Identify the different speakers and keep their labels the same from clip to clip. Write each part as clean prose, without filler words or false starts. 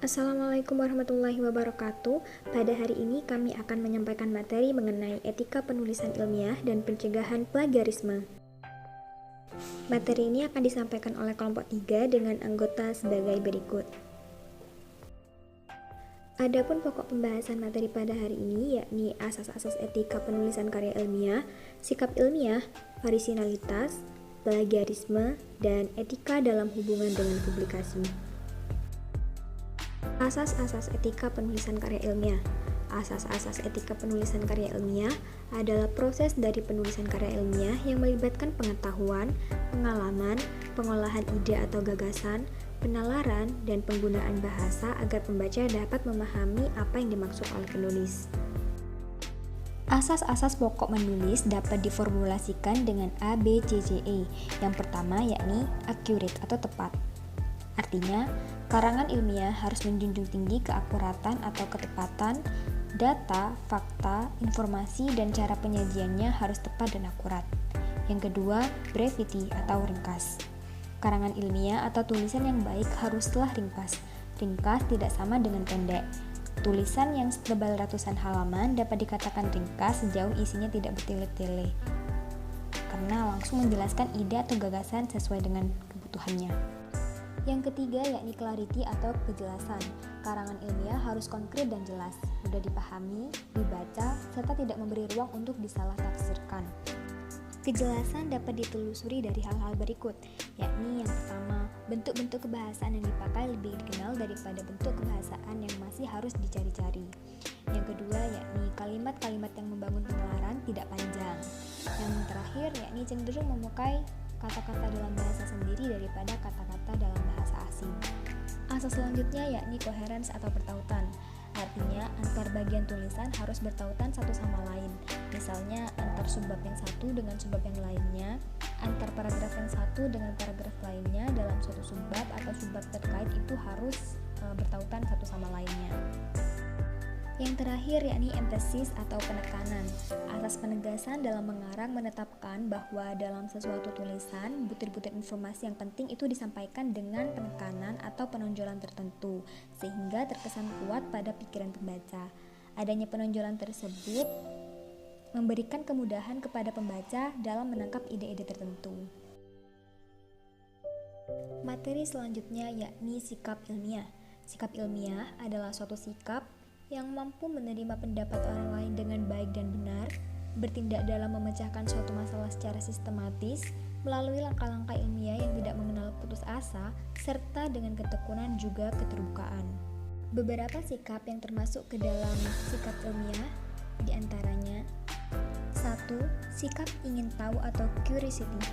Speaker 1: Assalamualaikum warahmatullahi wabarakatuh. Pada hari ini kami akan menyampaikan materi mengenai etika penulisan ilmiah dan pencegahan plagiarisme. Materi ini akan disampaikan oleh kelompok 3 dengan anggota sebagai berikut. Adapun pokok pembahasan materi pada hari ini yakni asas-asas etika penulisan karya ilmiah, sikap ilmiah, orisinalitas, plagiarisme, dan etika dalam hubungan dengan publikasi. Asas-asas etika penulisan karya ilmiah. Asas-asas etika penulisan karya ilmiah adalah proses dari penulisan karya ilmiah yang melibatkan pengetahuan, pengalaman, pengolahan ide atau gagasan, penalaran, dan penggunaan bahasa agar pembaca dapat memahami apa yang dimaksud oleh penulis. Asas-asas pokok menulis dapat diformulasikan dengan A, B, C, C, E. Yang pertama yakni accurate atau tepat. Artinya, karangan ilmiah harus menjunjung tinggi keakuratan atau ketepatan, data, fakta, informasi, dan cara penyajiannya harus tepat dan akurat. Yang kedua, brevity atau ringkas. Karangan ilmiah atau tulisan yang baik haruslah ringkas. Ringkas tidak sama dengan pendek. Tulisan yang setebal ratusan halaman dapat dikatakan ringkas sejauh isinya tidak bertele-tele, karena langsung menjelaskan ide atau gagasan sesuai dengan kebutuhannya. Yang ketiga yakni clarity atau kejelasan. Karangan ilmiah harus konkret dan jelas, mudah dipahami, dibaca, serta tidak memberi ruang untuk disalah tafsirkan. Kejelasan dapat ditelusuri dari hal-hal berikut, yakni yang pertama, bentuk-bentuk kebahasaan yang dipakai lebih dikenal daripada bentuk kebahasaan yang masih harus dicari-cari. Yang kedua yakni kalimat-kalimat yang membangun penalaran tidak panjang. Yang terakhir yakni cenderung memakai kata-kata dalam bahasa sendiri daripada kata-kata dalam bahasa asing. Asas selanjutnya yakni coherence atau bertautan. Artinya antar bagian tulisan harus bertautan satu sama lain. Misalnya antar subbab yang satu dengan subbab yang lainnya, antar paragraf yang satu dengan paragraf lainnya dalam suatu subbab atau subbab terkait itu harus bertautan satu sama lainnya. Yang terakhir yakni emphasis atau penekanan. Asas penegasan dalam mengarang menetapkan bahwa dalam sesuatu tulisan, butir-butir informasi yang penting itu disampaikan dengan penekanan atau penonjolan tertentu, sehingga terkesan kuat pada pikiran pembaca. Adanya penonjolan tersebut memberikan kemudahan kepada pembaca dalam menangkap ide-ide tertentu. Materi selanjutnya yakni sikap ilmiah. Sikap ilmiah adalah suatu sikap yang mampu menerima pendapat orang lain dengan baik dan benar, bertindak dalam memecahkan suatu masalah secara sistematis, melalui langkah-langkah ilmiah yang tidak mengenal putus asa, serta dengan ketekunan juga keterbukaan. Beberapa sikap yang termasuk ke dalam sikap ilmiah diantaranya 1. Sikap ingin tahu atau curiosity.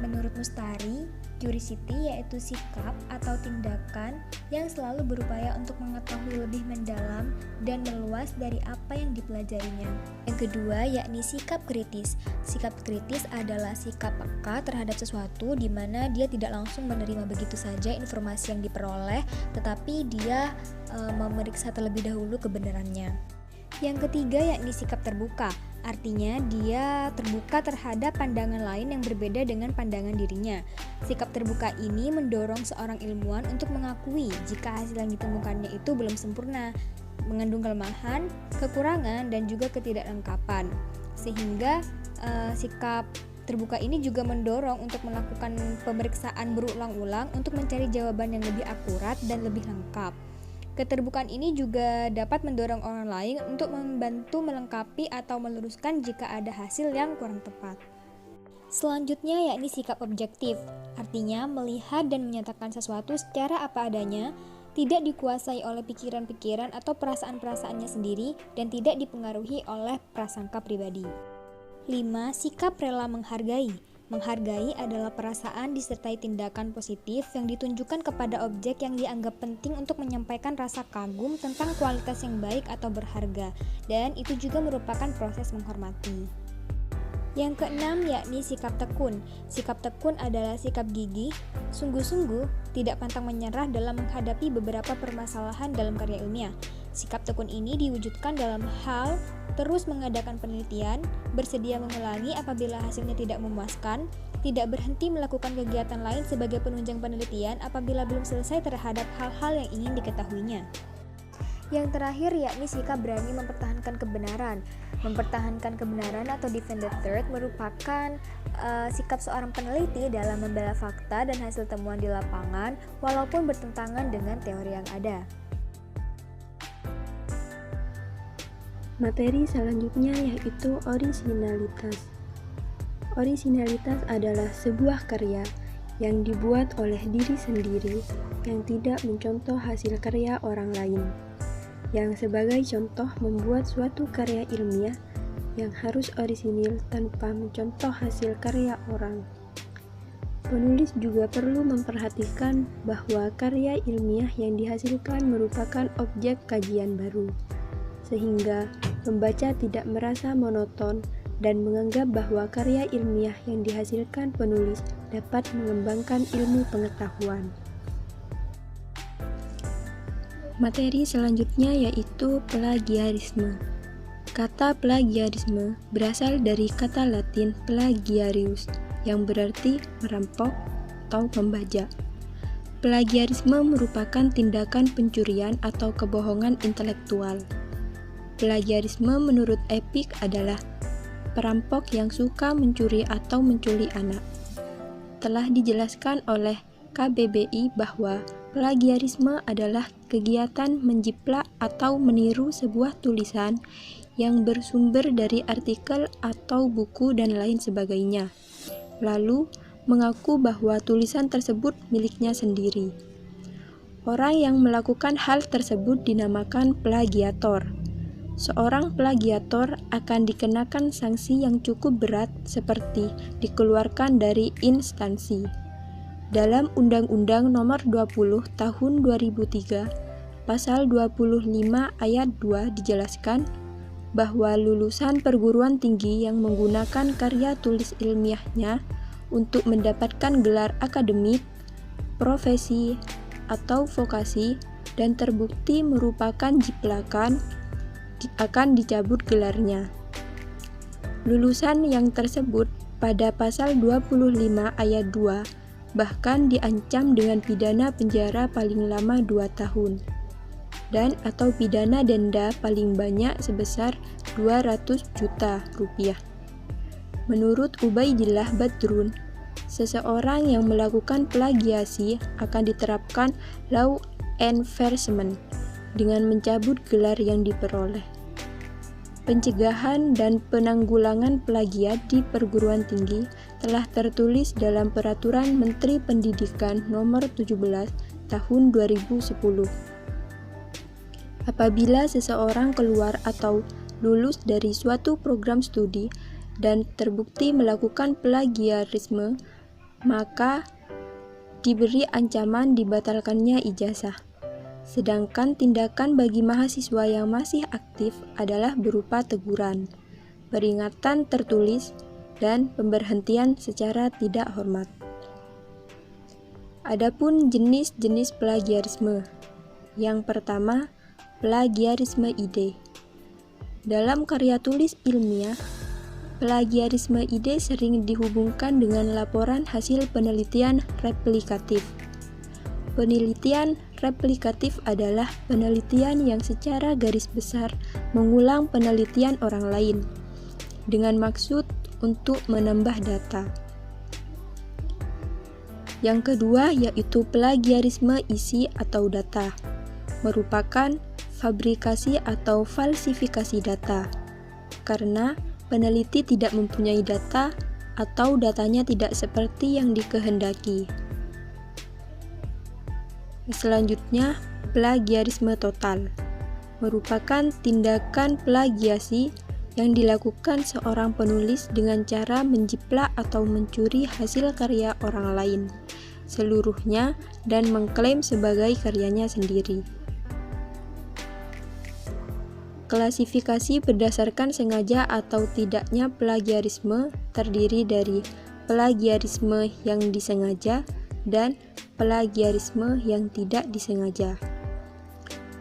Speaker 1: Menurut Mustari, curiosity yaitu sikap atau tindakan yang selalu berupaya untuk mengetahui lebih mendalam dan meluas dari apa yang dipelajarinya. Yang kedua yakni sikap kritis. Sikap kritis adalah sikap peka terhadap sesuatu di mana dia tidak langsung menerima begitu saja informasi yang diperoleh, tetapi dia memeriksa terlebih dahulu kebenarannya. Yang ketiga yakni sikap terbuka. Artinya dia terbuka terhadap pandangan lain yang berbeda dengan pandangan dirinya. Sikap terbuka ini mendorong seorang ilmuwan untuk mengakui jika hasil yang ditemukannya itu belum sempurna, mengandung kelemahan, kekurangan, dan juga ketidaklengkapan. Sehingga sikap terbuka ini juga mendorong untuk melakukan pemeriksaan berulang-ulang untuk mencari jawaban yang lebih akurat dan lebih lengkap. Keterbukaan ini juga dapat mendorong orang lain untuk membantu melengkapi atau meluruskan jika ada hasil yang kurang tepat. Selanjutnya yakni sikap objektif, artinya melihat dan menyatakan sesuatu secara apa adanya, tidak dikuasai oleh pikiran-pikiran atau perasaan-perasaannya sendiri, dan tidak dipengaruhi oleh prasangka pribadi. 5. Sikap rela menghargai. Menghargai adalah perasaan disertai tindakan positif yang ditunjukkan kepada objek yang dianggap penting untuk menyampaikan rasa kagum tentang kualitas yang baik atau berharga, dan itu juga merupakan proses menghormati. Yang keenam yakni sikap tekun. Sikap tekun adalah sikap gigih, sungguh-sungguh, tidak pantang menyerah dalam menghadapi beberapa permasalahan dalam karya ilmiah. Sikap tekun ini diwujudkan dalam hal terus mengadakan penelitian, bersedia mengulangi apabila hasilnya tidak memuaskan, tidak berhenti melakukan kegiatan lain sebagai penunjang penelitian apabila belum selesai terhadap hal-hal yang ingin diketahuinya. Yang terakhir yakni sikap berani mempertahankan kebenaran. Mempertahankan kebenaran atau defend the truth merupakan sikap seorang peneliti dalam membela fakta dan hasil temuan di lapangan walaupun bertentangan dengan teori yang ada.
Speaker 2: Materi selanjutnya yaitu orisinalitas. Orisinalitas adalah sebuah karya yang dibuat oleh diri sendiri yang tidak mencontoh hasil karya orang lain. Yang sebagai contoh membuat suatu karya ilmiah yang harus orisinil tanpa mencontoh hasil karya orang. Penulis juga perlu memperhatikan bahwa karya ilmiah yang dihasilkan merupakan objek kajian baru, sehingga pembaca tidak merasa monoton dan menganggap bahwa karya ilmiah yang dihasilkan penulis dapat mengembangkan ilmu pengetahuan. Materi selanjutnya yaitu plagiarisme. Kata plagiarisme berasal dari kata Latin plagiarius yang berarti merampok atau membajak. Plagiarisme merupakan tindakan pencurian atau kebohongan intelektual. Plagiarisme menurut Epik adalah perampok yang suka mencuri atau menculik anak. Telah dijelaskan oleh KBBI bahwa plagiarisme adalah kegiatan menjiplak atau meniru sebuah tulisan yang bersumber dari artikel atau buku dan lain sebagainya, lalu mengaku bahwa tulisan tersebut miliknya sendiri. Orang yang melakukan hal tersebut dinamakan plagiator. Seorang plagiator akan dikenakan sanksi yang cukup berat seperti dikeluarkan dari instansi. Dalam Undang-Undang Nomor 20 Tahun 2003, Pasal 25 Ayat 2 dijelaskan bahwa lulusan perguruan tinggi yang menggunakan karya tulis ilmiahnya untuk mendapatkan gelar akademik, profesi, atau vokasi dan terbukti merupakan jiplakan akan dicabut gelarnya. Lulusan yang tersebut pada Pasal 25 Ayat 2 bahkan diancam dengan pidana penjara paling lama 2 tahun dan atau pidana denda paling banyak sebesar 200 juta rupiah. Menurut Ubaidillah Badrun, seseorang yang melakukan plagiasi akan diterapkan law enforcement dengan mencabut gelar yang diperoleh. Pencegahan dan penanggulangan plagiat di perguruan tinggi telah tertulis dalam Peraturan Menteri Pendidikan Nomor 17 Tahun 2010. Apabila seseorang keluar atau lulus dari suatu program studi dan terbukti melakukan plagiarisme, maka diberi ancaman dibatalkannya ijazah. Sedangkan tindakan bagi mahasiswa yang masih aktif adalah berupa teguran, peringatan tertulis, dan pemberhentian secara tidak hormat. Adapun jenis-jenis plagiarisme. Yang pertama, plagiarisme ide. Dalam karya tulis ilmiah, plagiarisme ide sering dihubungkan dengan laporan hasil penelitian replikatif. Penelitian replikatif adalah penelitian yang secara garis besar mengulang penelitian orang lain dengan maksud untuk menambah data. Yang kedua yaitu plagiarisme isi atau data, merupakan fabrikasi atau falsifikasi data, karena peneliti tidak mempunyai data atau datanya tidak seperti yang dikehendaki. Selanjutnya, plagiarisme total merupakan tindakan plagiasi yang dilakukan seorang penulis dengan cara menjiplak atau mencuri hasil karya orang lain seluruhnya dan mengklaim sebagai karyanya sendiri. Klasifikasi berdasarkan sengaja atau tidaknya plagiarisme terdiri dari plagiarisme yang disengaja dan plagiarisme yang tidak disengaja.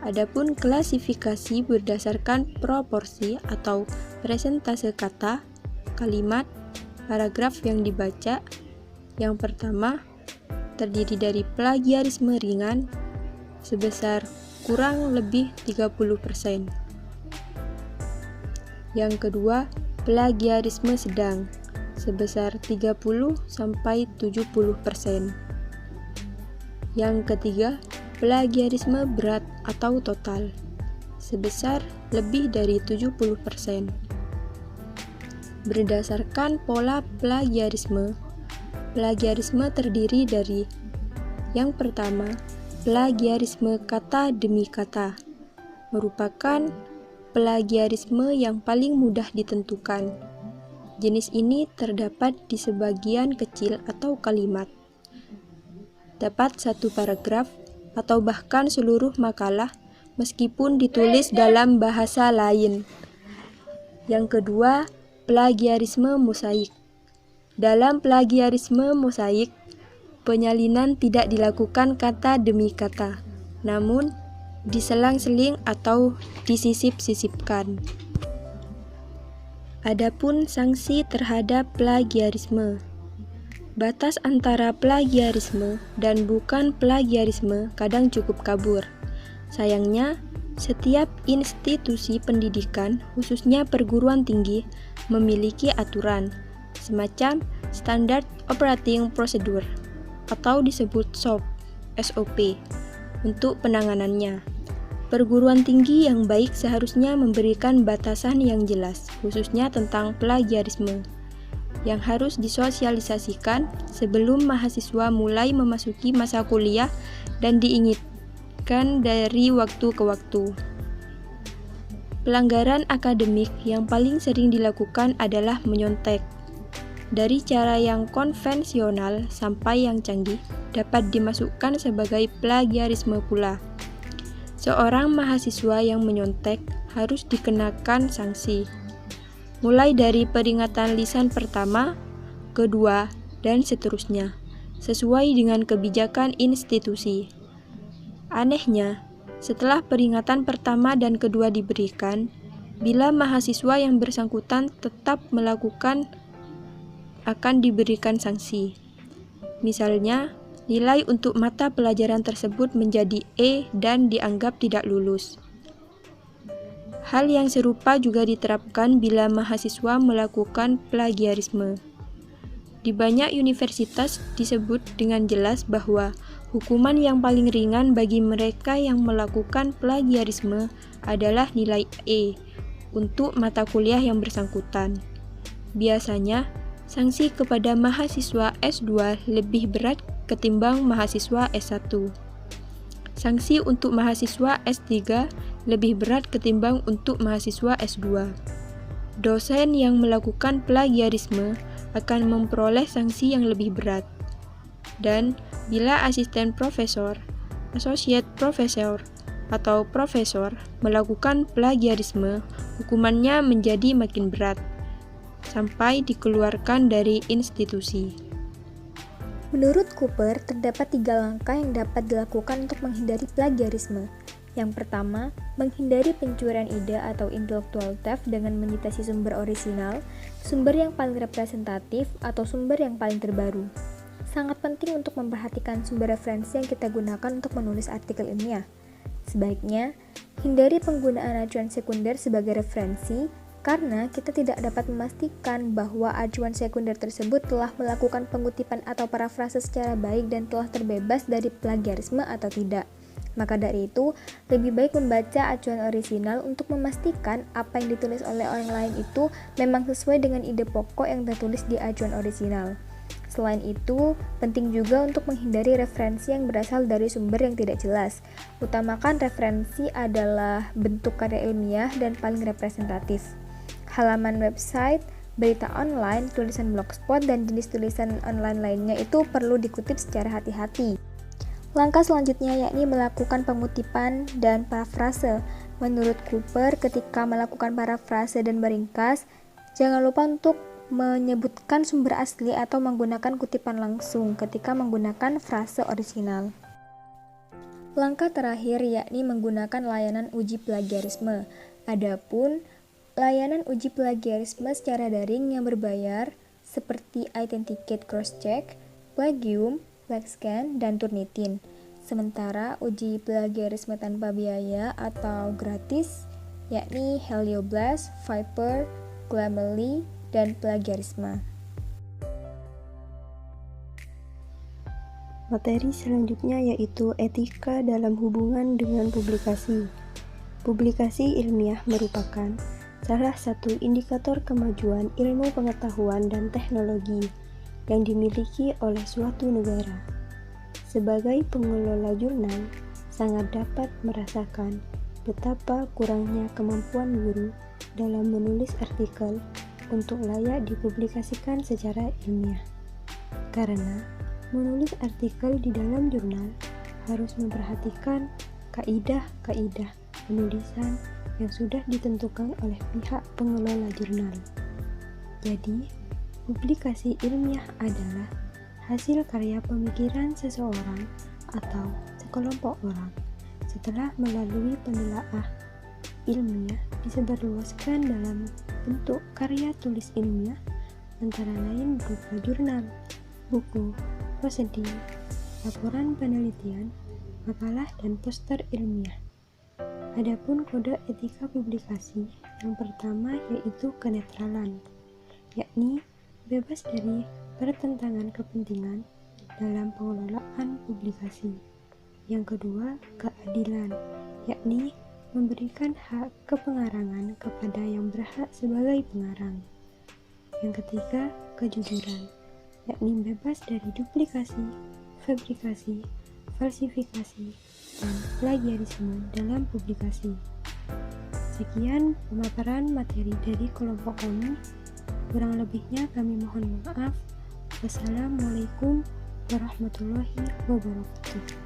Speaker 2: Adapun klasifikasi berdasarkan proporsi atau persentase kata, kalimat, paragraf yang dibaca, Yang pertama, terdiri dari plagiarisme ringan sebesar kurang lebih 30%. Yang kedua, plagiarisme sedang sebesar 30-70%. Yang ketiga, plagiarisme berat atau total sebesar lebih dari 70%. Berdasarkan pola plagiarisme terdiri dari yang pertama, plagiarisme kata demi kata, merupakan plagiarisme yang paling mudah ditentukan. Jenis ini terdapat di sebagian kecil atau kalimat. Dapat satu paragraf atau bahkan seluruh makalah meskipun ditulis dalam bahasa lain. Yang kedua, plagiarisme mosaik. Dalam plagiarisme mosaik, penyalinan tidak dilakukan kata demi kata, namun diselang-seling atau disisip-sisipkan. Adapun sanksi terhadap plagiarisme. Batas antara plagiarisme dan bukan plagiarisme kadang cukup kabur. Sayangnya, setiap institusi pendidikan, khususnya perguruan tinggi, memiliki aturan, semacam Standard Operating Procedure, atau disebut SOP, untuk penanganannya. Perguruan tinggi yang baik seharusnya memberikan batasan yang jelas, khususnya tentang plagiarisme, yang harus disosialisasikan sebelum mahasiswa mulai memasuki masa kuliah dan diingatkan dari waktu ke waktu. Pelanggaran akademik yang paling sering dilakukan adalah menyontek. Dari cara yang konvensional sampai yang canggih dapat dimasukkan sebagai plagiarisme pula. Seorang mahasiswa yang menyontek harus dikenakan sanksi, mulai dari peringatan lisan pertama, kedua, dan seterusnya, sesuai dengan kebijakan institusi. Anehnya, setelah peringatan pertama dan kedua diberikan, bila mahasiswa yang bersangkutan tetap melakukan, akan diberikan sanksi. Misalnya, nilai untuk mata pelajaran tersebut menjadi E dan dianggap tidak lulus. Hal yang serupa juga diterapkan bila mahasiswa melakukan plagiarisme. Di banyak universitas disebut dengan jelas bahwa hukuman yang paling ringan bagi mereka yang melakukan plagiarisme adalah nilai E untuk mata kuliah yang bersangkutan. Biasanya, sanksi kepada mahasiswa S2 lebih berat ketimbang mahasiswa S1. Sanksi untuk mahasiswa S3 lebih berat ketimbang untuk mahasiswa S2. Dosen yang melakukan plagiarisme akan memperoleh sanksi yang lebih berat. Dan bila asisten profesor, associate professor, atau profesor melakukan plagiarisme, hukumannya menjadi makin berat, sampai dikeluarkan dari institusi.
Speaker 1: Menurut Cooper, terdapat 3 langkah yang dapat dilakukan untuk menghindari plagiarisme. Yang pertama, menghindari pencurian ide atau intellectual theft dengan menyita sumber orisinal, sumber yang paling representatif, atau sumber yang paling terbaru. Sangat penting untuk memperhatikan sumber referensi yang kita gunakan untuk menulis artikel ilmiah. Sebaiknya, hindari penggunaan acuan sekunder sebagai referensi, karena kita tidak dapat memastikan bahwa acuan sekunder tersebut telah melakukan pengutipan atau parafrase secara baik dan telah terbebas dari plagiarisme atau tidak. Maka dari itu, lebih baik membaca acuan orisinal untuk memastikan apa yang ditulis oleh orang lain itu memang sesuai dengan ide pokok yang tertulis di acuan orisinal. Selain itu, penting juga untuk menghindari referensi yang berasal dari sumber yang tidak jelas. Utamakan referensi adalah bentuk karya ilmiah dan paling representatif. Halaman website, berita online, tulisan blogspot, dan jenis tulisan online lainnya itu perlu dikutip secara hati-hati. Langkah selanjutnya yakni melakukan pengutipan dan parafrase. Menurut Cooper, ketika melakukan parafrase dan meringkas, jangan lupa untuk menyebutkan sumber asli atau menggunakan kutipan langsung ketika menggunakan frase orisinal. Langkah terakhir yakni menggunakan layanan uji plagiarisme. Adapun layanan uji plagiarisme secara daring yang berbayar seperti Authenticate Crosscheck Plagium, Lexcan, dan Turnitin. Sementara uji plagiarisme tanpa biaya atau gratis yakni Helioblast, Viper, Grammarly, dan Plagiarisme.
Speaker 2: Materi selanjutnya yaitu etika dalam hubungan dengan publikasi. Publikasi ilmiah merupakan salah satu indikator kemajuan ilmu pengetahuan dan teknologi yang dimiliki oleh suatu negara. Sebagai pengelola jurnal, sangat dapat merasakan betapa kurangnya kemampuan guru dalam menulis artikel untuk layak dipublikasikan secara ilmiah. Karena menulis artikel di dalam jurnal harus memperhatikan kaidah-kaidah penulisan yang sudah ditentukan oleh pihak pengelola jurnal. Jadi, publikasi ilmiah adalah hasil karya pemikiran seseorang atau sekelompok orang setelah melalui penelaah ilmiah disebarluaskan dalam bentuk karya tulis ilmiah antara lain berupa jurnal, buku, prosedur, laporan penelitian, makalah, dan poster ilmiah. Adapun kode etika publikasi yang pertama yaitu kenetralan, yakni bebas dari pertentangan kepentingan dalam pengelolaan publikasi. Yang kedua, keadilan, yakni memberikan hak kepengarangan kepada yang berhak sebagai pengarang. Yang ketiga, kejujuran, yakni bebas dari duplikasi, fabrikasi, falsifikasi, dan plagiarisme dalam publikasi. Sekian pemaparan materi dari kelompok kami. Kurang lebihnya kami mohon maaf. Wassalamualaikum warahmatullahi wabarakatuh.